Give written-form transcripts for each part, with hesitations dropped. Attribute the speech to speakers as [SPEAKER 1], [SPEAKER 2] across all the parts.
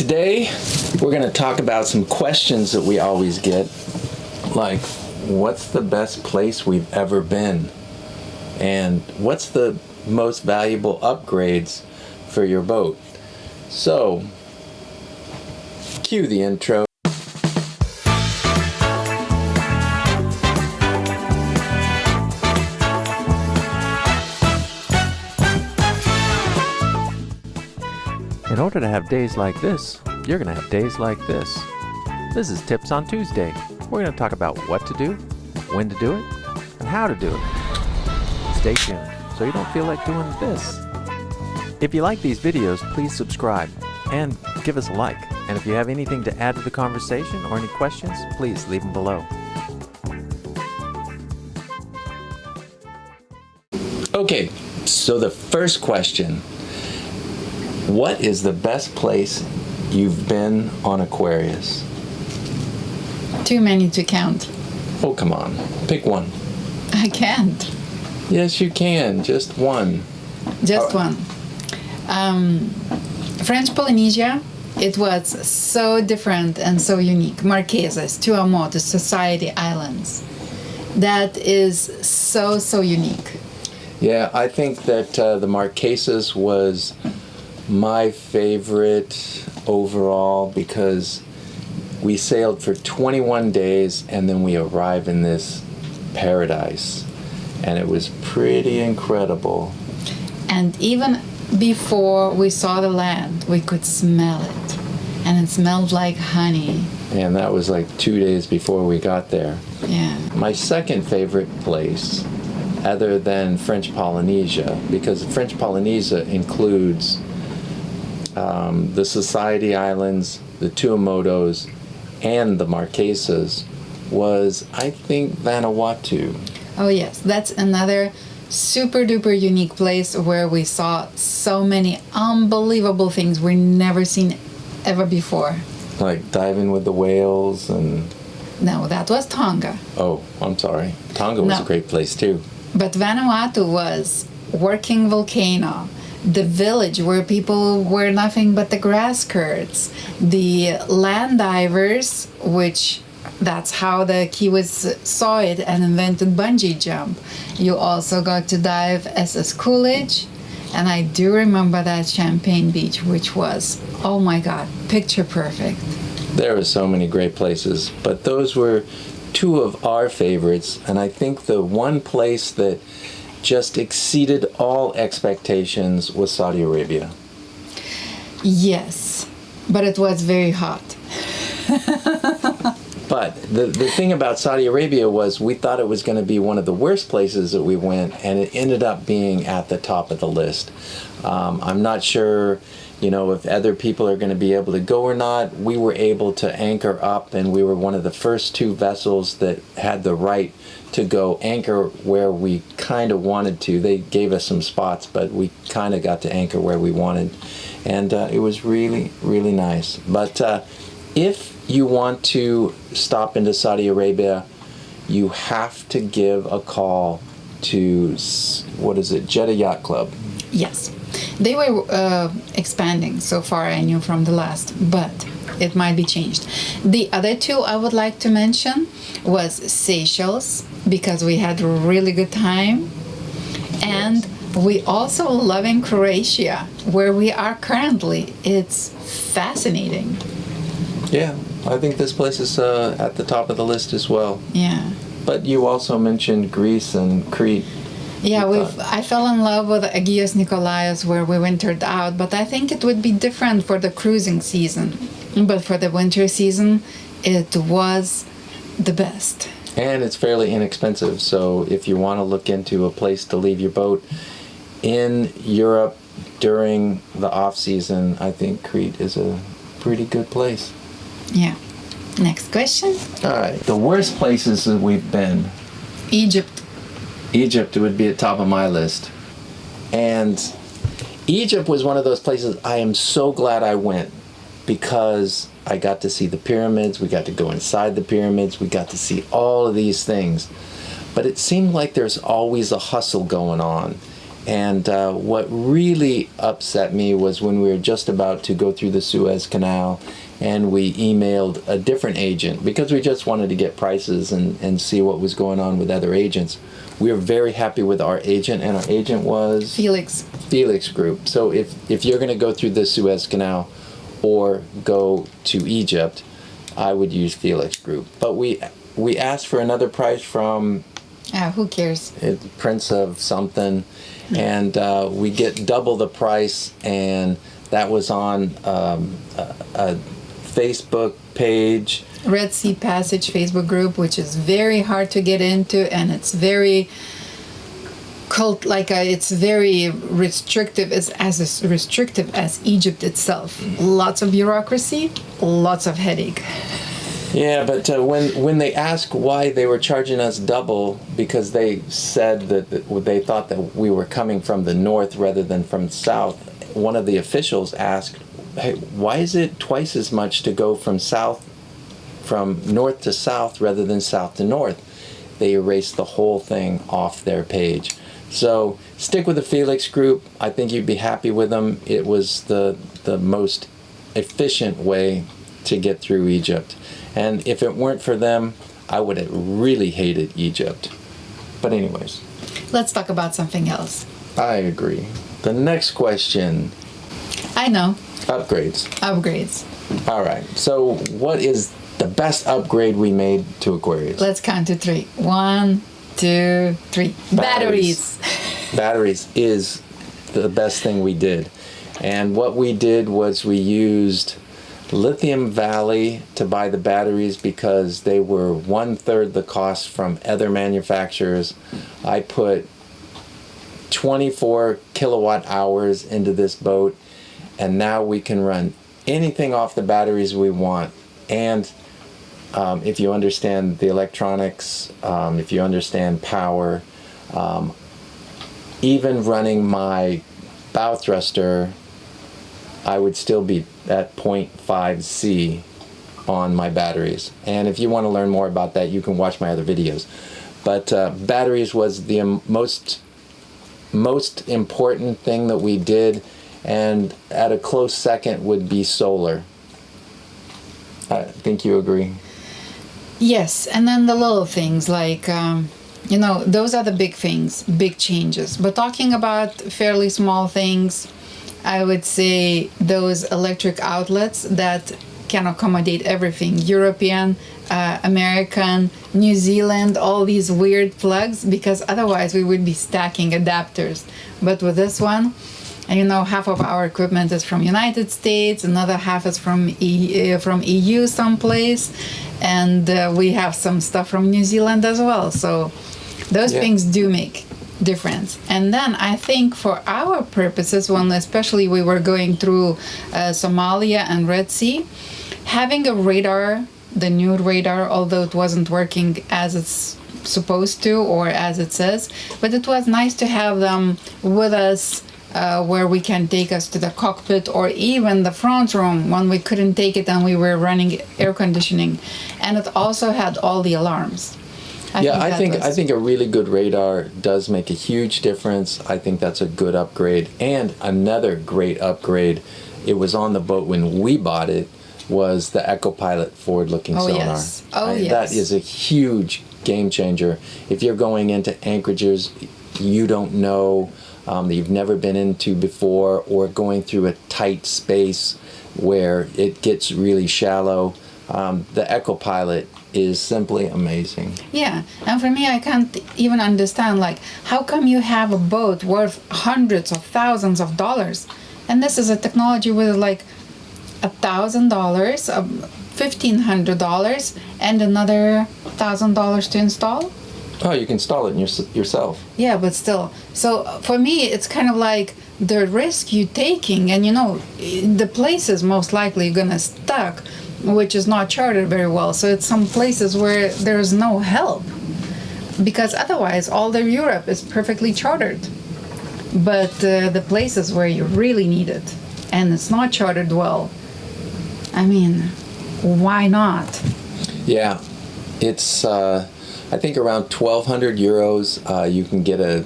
[SPEAKER 1] Today, we're going to talk about some questions that we always get, like, what's the best place we've ever been? And what's the most valuable upgrades for your boat? So, cue the intro. In order to have days like this, you're going to have days like this. This is Tips on Tuesday. We're going to talk about what to do, when to do it, and how to do it. Stay tuned so you don't feel like doing this. If you like these videos, please subscribe and give us a like. And if you have anything to add to the conversation or any questions, please leave them below. Okay, so the first question. What is the best place you've been on Aquarius?
[SPEAKER 2] Too many to count.
[SPEAKER 1] Oh, come on. Pick one.
[SPEAKER 2] I can't.
[SPEAKER 1] Yes, you can. Just one.
[SPEAKER 2] Just one. French Polynesia, it was so different and so unique. Marquesas, Tuamotu, Society Islands. That is so unique.
[SPEAKER 1] Yeah, I think that the Marquesas was my favorite overall because we sailed for 21 days and then we arrived in this paradise and it was pretty incredible.
[SPEAKER 2] And even before we saw the land, we could smell it, and it smelled like honey.
[SPEAKER 1] And that was like 2 days before we got there.
[SPEAKER 2] Yeah.
[SPEAKER 1] My second favorite place, other than French Polynesia, because French Polynesia includes the Society Islands, the Tuamotus, and the Marquesas, was, I think, Vanuatu.
[SPEAKER 2] Oh yes, that's another super duper unique place where we saw so many unbelievable things we've never seen ever before.
[SPEAKER 1] Like diving with the whales and...
[SPEAKER 2] No, that was Tonga.
[SPEAKER 1] Oh, I'm sorry. Tonga was a great place too.
[SPEAKER 2] But Vanuatu was working volcano. The village where people were nothing but the grass skirts, the land divers, which that's how the Kiwis saw it and invented bungee jump. You also got to dive SS Coolidge, and I do remember that Champagne Beach, which was, oh my God, picture perfect.
[SPEAKER 1] There were so many great places, but those were two of our favorites, and I think the one place that just exceeded all expectations was Saudi Arabia.
[SPEAKER 2] Yes, but it was very hot.
[SPEAKER 1] But the thing about Saudi Arabia was we thought it was going to be one of the worst places that we went, and it ended up being at the top of the list. I'm not sure, if other people are going to be able to go or not. We were able to anchor up, and we were one of the first two vessels that had the right to go anchor where we kind of wanted to. They gave us some spots, but we kind of got to anchor where we wanted. And it was really, really nice. But if you want to stop into Saudi Arabia, you have to give a call to, Jeddah Yacht Club.
[SPEAKER 2] Yes. They were expanding so far, I knew from the last, but it might be changed. The other two I would like to mention was Seychelles, because we had a really good time. And we also love in Croatia, where we are currently. It's fascinating.
[SPEAKER 1] Yeah, I think this place is at the top of the list as well.
[SPEAKER 2] Yeah.
[SPEAKER 1] But you also mentioned Greece and Crete.
[SPEAKER 2] Yeah, I fell in love with Agios Nikolaos, where we wintered out, but I think it would be different for the cruising season. But for the winter season, it was the best.
[SPEAKER 1] And it's fairly inexpensive, so if you want to look into a place to leave your boat in Europe during the off-season, I think Crete is a pretty good place.
[SPEAKER 2] Yeah. Next question.
[SPEAKER 1] All right. The worst places that we've been.
[SPEAKER 2] Egypt.
[SPEAKER 1] Egypt would be at top of my list. And Egypt was one of those places I am so glad I went, because I got to see the pyramids, we got to go inside the pyramids, we got to see all of these things. But it seemed like there's always a hustle going on. And what really upset me was when we were just about to go through the Suez Canal, and we emailed a different agent because we just wanted to get prices and see what was going on with other agents. We were very happy with our agent, and our agent was Felix Group. So if you're going to go through the Suez Canal or go to Egypt, I would use Felix Group. But we asked for another price from
[SPEAKER 2] who cares?
[SPEAKER 1] Prince of something, and we get double the price, and that was on a Facebook page.
[SPEAKER 2] Red Sea Passage Facebook group, which is very hard to get into, and it's very it's very restrictive, as restrictive as Egypt itself. Lots of bureaucracy, lots of headache.
[SPEAKER 1] Yeah, but when they asked why they were charging us double, because they said that they thought that we were coming from the north rather than from south, one of the officials asked, "Hey, why is it twice as much to go from north to south rather than south to north?" They erased the whole thing off their page. So stick with the Felix Group. I think you'd be happy with them. It was the most efficient way to get through Egypt. And if it weren't for them, I would have really hated Egypt. But anyways.
[SPEAKER 2] Let's talk about something else.
[SPEAKER 1] I agree. The next question.
[SPEAKER 2] I know.
[SPEAKER 1] Upgrades. All right. So what is the best upgrade we made to Aquarius?
[SPEAKER 2] Let's count to 3. 1, 2, 3. Batteries.
[SPEAKER 1] Batteries is the best thing we did. And what we did was we used Lithium Valley to buy the batteries because they were 1/3 the cost from other manufacturers. I put 24 kilowatt hours into this boat, and now we can run anything off the batteries we want. And if you understand the electronics, if you understand power, even running my bow thruster, I would still be at 0.5 C on my batteries. And if you want to learn more about that, you can watch my other videos. But batteries was the most important thing that we did, and at a close second would be solar. I think you agree.
[SPEAKER 2] Yes, and then the little things like, those are the big things, big changes. But talking about fairly small things, I would say those electric outlets that can accommodate everything. European, American, New Zealand, all these weird plugs, because otherwise we would be stacking adapters. But with this one, half of our equipment is from United States, another half is from EU someplace, and we have some stuff from New Zealand as well. So those things do make difference. And then I think for our purposes, when especially we were going through Somalia and Red Sea, having a radar, the new radar, although it wasn't working as it's supposed to or as it says, but it was nice to have them with us where we can take us to the cockpit or even the front room when we couldn't take it and we were running air conditioning. And it also had all the alarms. I think a really good radar does make a huge difference. I think that's a good upgrade. And another great upgrade, it was on the boat when we bought it, was the EcoPilot forward-looking sonar. Yes.
[SPEAKER 1] That is a huge game changer. If you're going into anchorages you don't know, that you've never been into before, or going through a tight space where it gets really shallow, the EcoPilot is simply amazing.
[SPEAKER 2] Yeah, and for me, I can't even understand, how come you have a boat worth hundreds of thousands of dollars, and this is a technology with $1,000, $1,500, and another $1,000 to install?
[SPEAKER 1] Oh, you can install it yourself.
[SPEAKER 2] Yeah, but still. So for me, it's kind of like the risk you're taking, and the places most likely you're gonna stuck, which is not charted very well. So it's some places where there's no help, because otherwise all the Europe is perfectly chartered. But the places where you really need it and it's not chartered well, why not?
[SPEAKER 1] Yeah, it's I think around 1,200 euros you can get a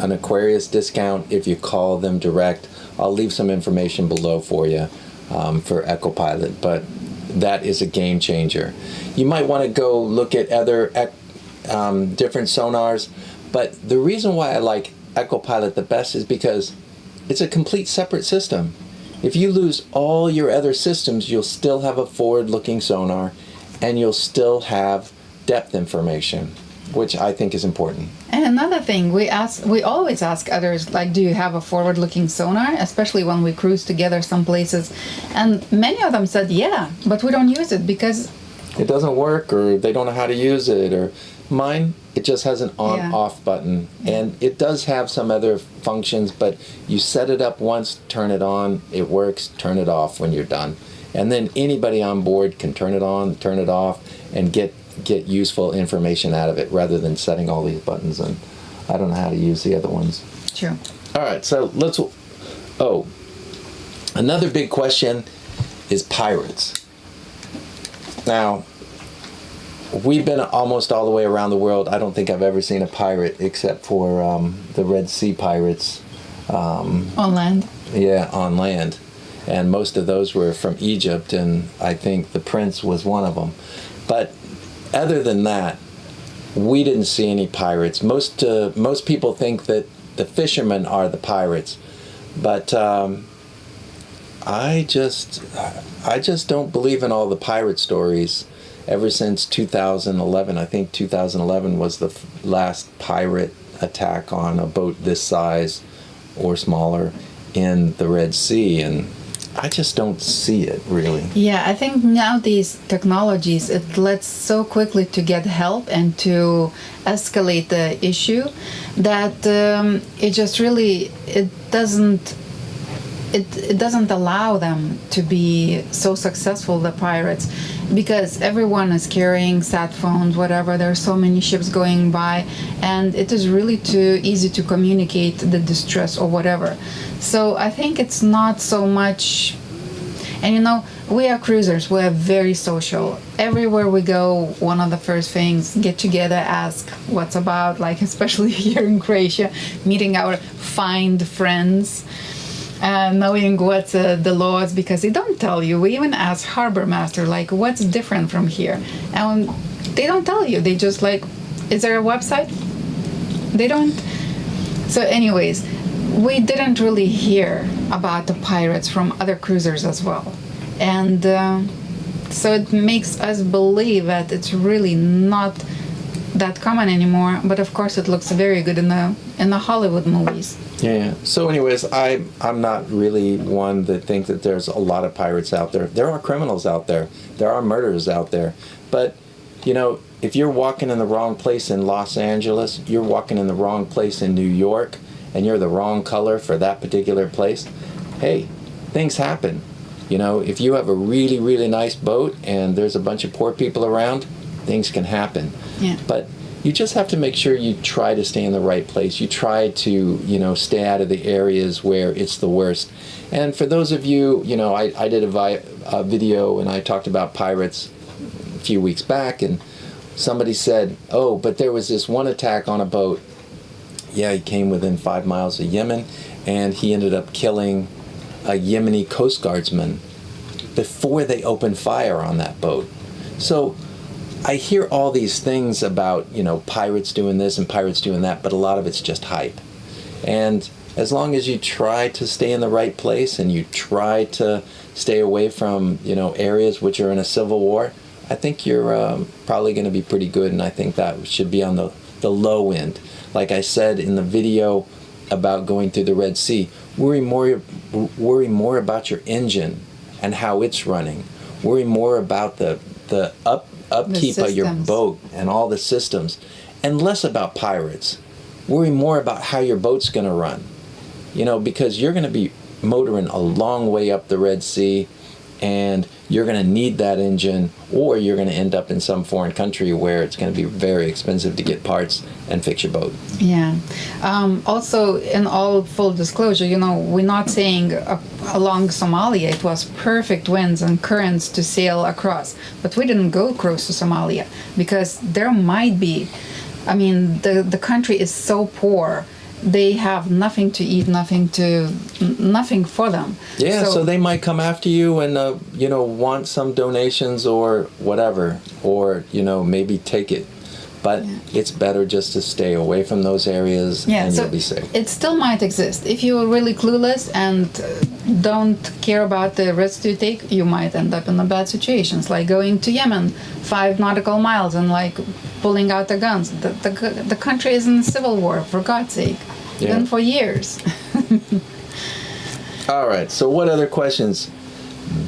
[SPEAKER 1] an Aquarius discount if you call them direct. I'll leave some information below for you for EcoPilot, but that is a game changer. You might want to go look at other different sonars, but the reason why I like EcoPilot the best is because it's a complete separate system. If you lose all your other systems, you'll still have a forward-looking sonar, and you'll still have depth information, which I think is important.
[SPEAKER 2] And another thing, we always ask others, like, do you have a forward-looking sonar? Especially when we cruise together some places. And many of them said, yeah, but we don't use it because
[SPEAKER 1] it doesn't work, or they don't know how to use it, or mine, it just has an on-off button. And it does have some other functions, but you set it up once, turn it on, it works, turn it off when you're done. And then anybody on board can turn it on, turn it off, and get useful information out of it rather than setting all these buttons. And I don't know how to use the other ones.
[SPEAKER 2] True.
[SPEAKER 1] All right, so another big question is pirates. Now, we've been almost all the way around the world. I don't think I've ever seen a pirate except for the Red Sea pirates.
[SPEAKER 2] On land?
[SPEAKER 1] Yeah, on land. And most of those were from Egypt, and I think the Prince was one of them. But other than that, we didn't see any pirates. Most people think that the fishermen are the pirates, but I just don't believe in all the pirate stories. Ever since 2011, I think 2011 was the last pirate attack on a boat this size or smaller in the Red Sea, and I just don't see it, really.
[SPEAKER 2] Yeah, I think now these technologies, it lets so quickly to get help and to escalate the issue that it just really, it doesn't allow them to be so successful, the pirates, because everyone is carrying sat phones, whatever. There are so many ships going by, and it is really too easy to communicate the distress or whatever. So I think it's not so much, and we are cruisers, we are very social. Everywhere we go, one of the first things, get together, ask what's about, like especially here in Croatia, meeting our find friends. Knowing what's the laws, because they don't tell you. We even ask harbor master, like, what's different from here? And they don't tell you. They just like, is there a website? They don't. So anyways, we didn't really hear about the pirates from other cruisers as well. And so it makes us believe that it's really not that common anymore. But of course, it looks very good in the Hollywood movies.
[SPEAKER 1] Yeah. So anyways, I'm not really one that thinks that there's a lot of pirates out there. There are criminals out there. There are murderers out there. But, if you're walking in the wrong place in Los Angeles, you're walking in the wrong place in New York, and you're the wrong color for that particular place, hey, things happen. If you have a really, really nice boat and there's a bunch of poor people around, things can happen.
[SPEAKER 2] Yeah.
[SPEAKER 1] But you just have to make sure you try to stay in the right place. You try to, stay out of the areas where it's the worst. And for those of you, I did a video and I talked about pirates a few weeks back, and somebody said, oh, but there was this one attack on a boat. Yeah, he came within 5 miles of Yemen, and he ended up killing a Yemeni Coast Guardsman before they opened fire on that boat. So I hear all these things about, pirates doing this and pirates doing that, but a lot of it's just hype. And as long as you try to stay in the right place and you try to stay away from, areas which are in a civil war, I think you're probably going to be pretty good, and I think that should be on the low end. Like I said in the video about going through the Red Sea, worry more about your engine and how it's running. Worry more about the upkeep of your boat and all the systems, and less about pirates. Worry more about how your boat's going to run, because you're going to be motoring a long way up the Red Sea, and you're going to need that engine, or you're going to end up in some foreign country where it's going to be very expensive to get parts and fix your boat.
[SPEAKER 2] Yeah. Also, in all full disclosure, we're not saying along Somalia it was perfect winds and currents to sail across, but we didn't go close to Somalia because there might be, the country is so poor they have nothing to eat, nothing for them.
[SPEAKER 1] Yeah, so they might come after you and want some donations or whatever, or maybe take it. But it's better just to stay away from those areas, and you'll be safe.
[SPEAKER 2] It still might exist. If you're really clueless and don't care about the risks you take, you might end up in a bad situations, like going to Yemen, 5 nautical miles, and like pulling out the guns. The country is in civil war, for God's sake, even for years.
[SPEAKER 1] All right, so what other questions?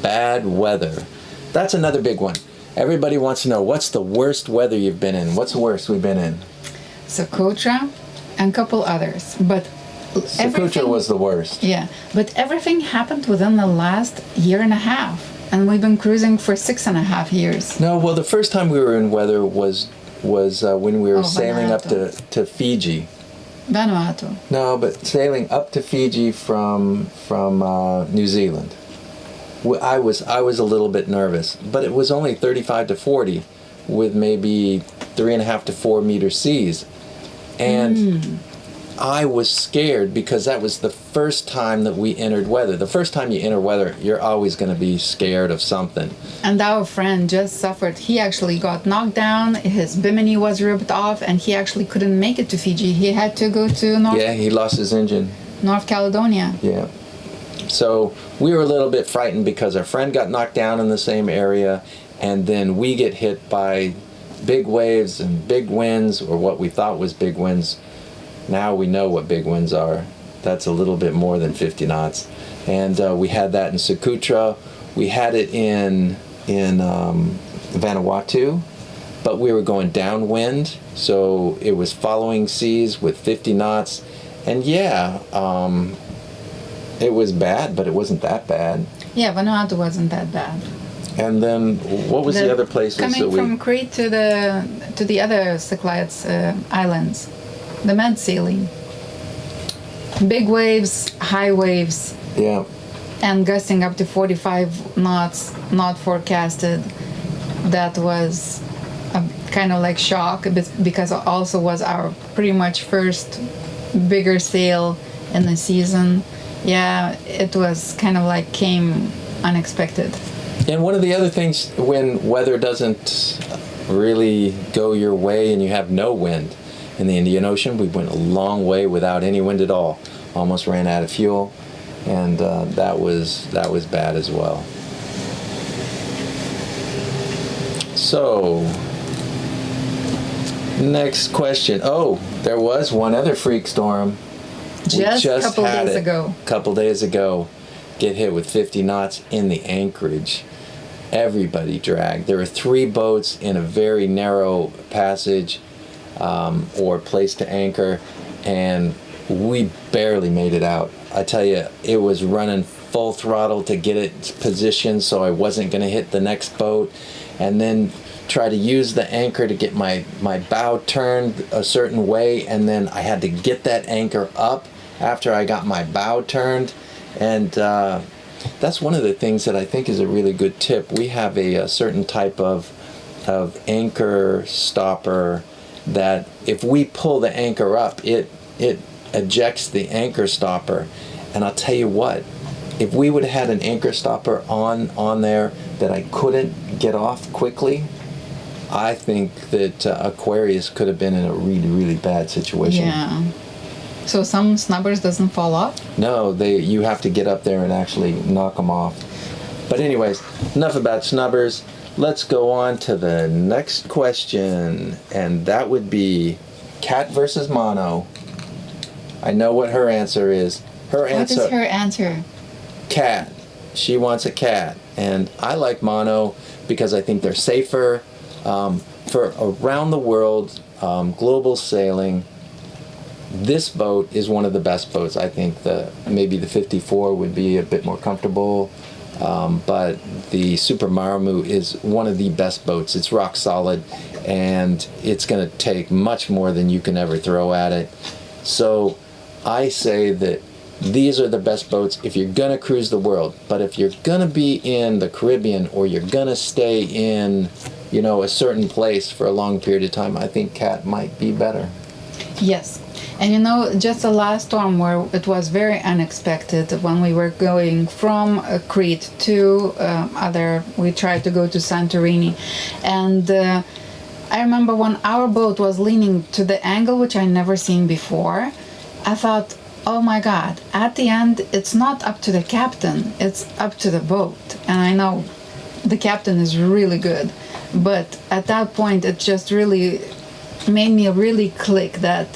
[SPEAKER 1] Bad weather. That's another big one. Everybody wants to know, what's the worst weather you've been in? What's the worst we've been in?
[SPEAKER 2] Socotra and a couple others. But
[SPEAKER 1] Socotra was the worst.
[SPEAKER 2] Yeah, but everything happened within the last year and a half. And we've been cruising for 6.5 years.
[SPEAKER 1] No, well, the first time we were in weather was when we were sailing up to Fiji.
[SPEAKER 2] Vanuatu.
[SPEAKER 1] No, but sailing up to Fiji from New Zealand. I was a little bit nervous, but it was only 35 to 40 with maybe 3.5 to 4 meter seas. And I was scared because that was the first time that we entered weather. The first time you enter weather, you're always going to be scared of something.
[SPEAKER 2] And our friend just suffered. He actually got knocked down, his bimini was ripped off, and he actually couldn't make it to Fiji. He had to go to
[SPEAKER 1] he lost his engine.
[SPEAKER 2] North Caledonia.
[SPEAKER 1] Yeah. So we were a little bit frightened because our friend got knocked down in the same area, and then we get hit by big waves and big winds, or what we thought was big winds. Now we know what big winds are. That's a little bit more than 50 knots. And we had that in Socotra. We had it in Vanuatu, but we were going downwind, so it was following seas with 50 knots. And it was bad, but it wasn't that bad.
[SPEAKER 2] Yeah, Vanuatu wasn't that bad.
[SPEAKER 1] And then, what was the other places
[SPEAKER 2] coming
[SPEAKER 1] that we...
[SPEAKER 2] from Crete to the other Cyclades islands, the med sailing. Big waves, high waves.
[SPEAKER 1] Yeah.
[SPEAKER 2] And gusting up to 45 knots, not forecasted. That was a kind of like shock, because it also was our pretty much first bigger sail in the season. Yeah, it was kind of like came unexpected.
[SPEAKER 1] And one of the other things, when weather doesn't really go your way and you have no wind in the Indian Ocean, we went a long way without any wind at all. Almost ran out of fuel, and that was bad as well. So, next question. Oh, there was one other freak storm.
[SPEAKER 2] Just a couple days ago.
[SPEAKER 1] Couple days ago, get hit with 50 knots in the anchorage. Everybody dragged. There were 3 boats in a very narrow passage or place to anchor, and we barely made it out. I tell you, it was running full throttle to get it positioned so I wasn't going to hit the next boat, and then try to use the anchor to get my bow turned a certain way, and then I had to get that anchor up after I got my bow turned. And that's one of the things that I think is a really good tip. We have a certain type of anchor stopper that if we pull the anchor up, it ejects the anchor stopper. And I'll tell you what, if we would have had an anchor stopper on there that I couldn't get off quickly, I think that Aquarius could have been in a really, really bad situation.
[SPEAKER 2] Yeah. So some snubbers doesn't fall off?
[SPEAKER 1] No, you have to get up there and actually knock them off. But anyways, enough about snubbers. Let's go on to the next question, and that would be cat versus mono. I know what her answer is.
[SPEAKER 2] What is her answer?
[SPEAKER 1] Cat. She wants a cat. And I like mono because I think they're safer. For around the world, global sailing, this boat is one of the best boats. I think maybe the 54 would be a bit more comfortable, but the Super Maramu is one of the best boats. It's rock solid, and it's going to take much more than you can ever throw at it. So I say that these are the best boats if you're going to cruise the world. But if you're going to be in the Caribbean, or you're going to stay in, a certain place for a long period of time, I think cat might be better.
[SPEAKER 2] Yes. And you know, just the last storm where it was very unexpected when we were going from Crete to we tried to go to Santorini. And I remember when our boat was leaning to the angle which I never seen before, I thought, oh my God, at the end, it's not up to the captain, it's up to the boat. And I know the captain is really good, but at that point, it just really made me really click that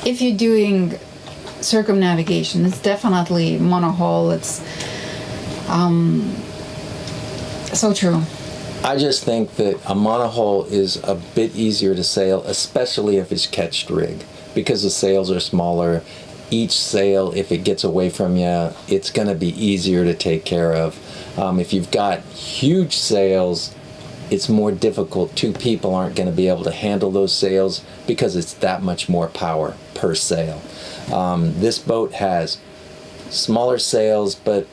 [SPEAKER 2] if you're doing circumnavigation, it's definitely monohull. It's so true.
[SPEAKER 1] I just think that a monohull is a bit easier to sail, especially if it's catched rig, because the sails are smaller. Each sail, if it gets away from you, it's going to be easier to take care of. If you've got huge sails, it's more difficult. Two people aren't going to be able to handle those sails because it's that much more power per sail. This boat has smaller sails, but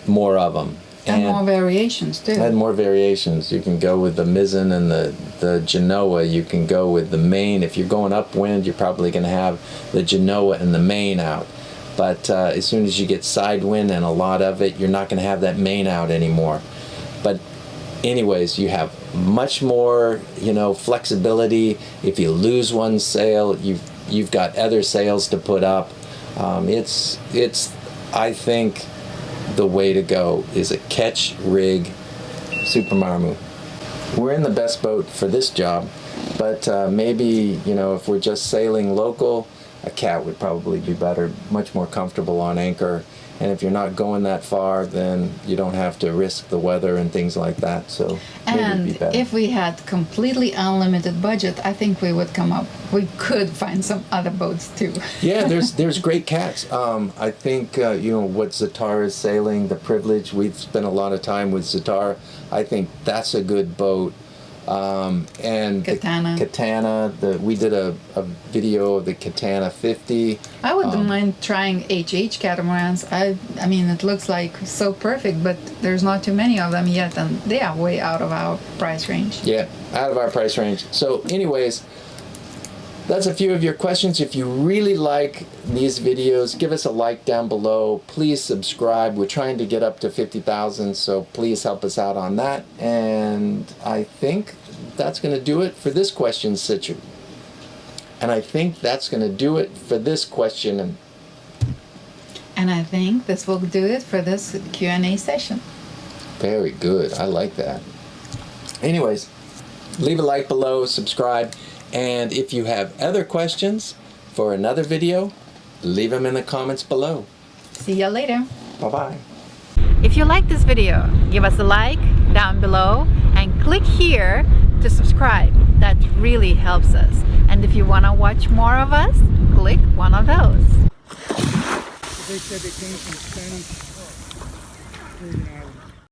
[SPEAKER 1] more of them.
[SPEAKER 2] And more variations too.
[SPEAKER 1] And more variations. You can go with the mizzen and the genoa. You can go with the main. If you're going upwind, you're probably going to have the genoa and the main out. But as soon as you get sidewind and a lot of it, you're not going to have that main out anymore. But anyways, you have much more, flexibility. If you lose one sail, you've got other sails to put up. It's I think the way to go is a catch rig Super Marmu. We're in the best boat for this job, but maybe if we're just sailing local, a cat would probably be better, much more comfortable on anchor. And if you're not going that far, then you don't have to risk the weather and things like that. So maybe it'd be better.
[SPEAKER 2] If we had completely unlimited budget, I think we could find some other boats too.
[SPEAKER 1] Yeah, there's great cats. I think what Zatar is sailing, the Privilege. We've spent a lot of time with Zatar. I think that's a good boat. And
[SPEAKER 2] Katana.
[SPEAKER 1] The Katana. We did a video of the Katana 50.
[SPEAKER 2] I wouldn't mind trying HH catamarans. I mean, it looks like so perfect, but there's not too many of them yet, and they are way out of our price range.
[SPEAKER 1] Yeah, out of our price range. So anyways, that's a few of your questions. If you really like these videos, give us a like down below. Please subscribe. We're trying to get up to 50,000, so please help us out on that. And I think that's going to do it for this question, Situ. And I think that's going to do it for this question.
[SPEAKER 2] And I think this will do it for this Q&A session.
[SPEAKER 1] Very good. I like that. Anyways, leave a like below, subscribe. And if you have other questions for another video, leave them in the comments below.
[SPEAKER 2] See ya later.
[SPEAKER 1] Bye-bye.
[SPEAKER 2] If you like this video, give us a like down below and click here to subscribe. That really helps us. And if you want to watch more of us, click one of those.
[SPEAKER 3] They said they came from Spanish.